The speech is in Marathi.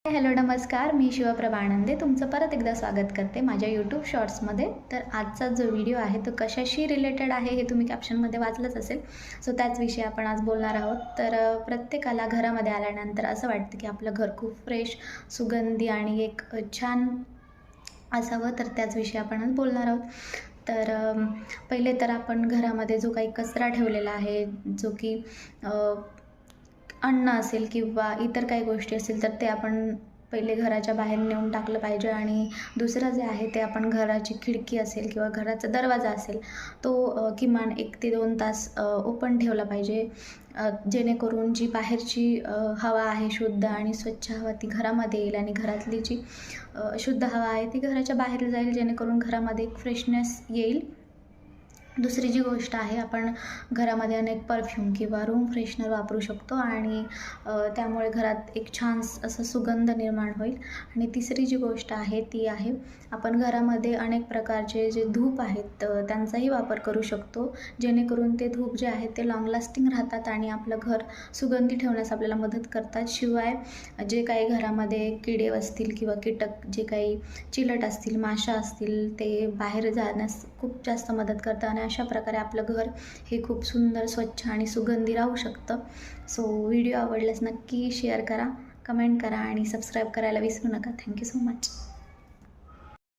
हॅलो नमस्कार, मी शिवप्रभा आनंदे तुमचं परत एकदा स्वागत करते माझ्या यूट्यूब शॉर्ट्समध्ये. तर आजचा जो व्हिडिओ आहे तो कशाशी रिलेटेड आहे हे तुम्ही कॅप्शनमध्ये वाचलंच असेल. सो त्याच विषयी आपण आज बोलणार आहोत. तर प्रत्येकाला घरामध्ये आल्यानंतर असं वाटतं की आपलं घर खूप फ्रेश, सुगंधी आणि एक छान असावं. तर त्याच विषयी आपण आज बोलणार आहोत. तर पहिले तर आपण घरामध्ये जो काही कचरा ठेवलेला आहे, जो की अन्न असेल किंवा इतर काही गोष्टी असतील, तर ते आपण पहिले घराच्या बाहेर नेऊन टाकलं पाहिजे. आणि दुसरं जे आहे ते आपण घराची खिडकी असेल किंवा घराचा दरवाजा असेल तो किमान 1 ते 2 तास ओपन ठेवला पाहिजे, जेणेकरून जी बाहेरची हवा आहे शुद्ध आणि स्वच्छ हवा ती घरामध्ये येईल आणि घरातली जी शुद्ध हवा आहे ती घराच्या बाहेर जाईल, जेणेकरून घरामध्ये एक फ्रेशनेस येईल. दुसरी जी गोष्ट आहे, आपण घरामध्ये अनेक परफ्यूम किंवा रूम फ्रेशनर वापरू शकतो आणि त्यामुळे घरात एक छान असा सुगंध निर्माण होईल. आणि तिसरी जी गोष्ट आहे ती आहे, आपण घरामध्ये अनेक प्रकारचे जे धूप आहेत त्यांचाही वापर करू शकतो, जेणेकरून ते धूप जे आहेत ते लाँग लास्टिंग राहतात आणि आपलं घर सुगंधी ठेवण्यास आपल्याला मदत करतात. शिवाय जे काही घरामध्ये किडे असतील किंवा कीटक जे काही चिलट असतील, माशा असतील, ते बाहेर जाण्यास खूप जास्त मदत करतात आणि अशा प्रकारे आपलं घर हे खूप सुंदर, स्वच्छ आणि सुगंधी राहू शकतं. सो व्हिडिओ आवडल्यास नक्की शेअर करा, कमेंट करा आणि सबस्क्राईब करायला विसरू नका. Thank you so much.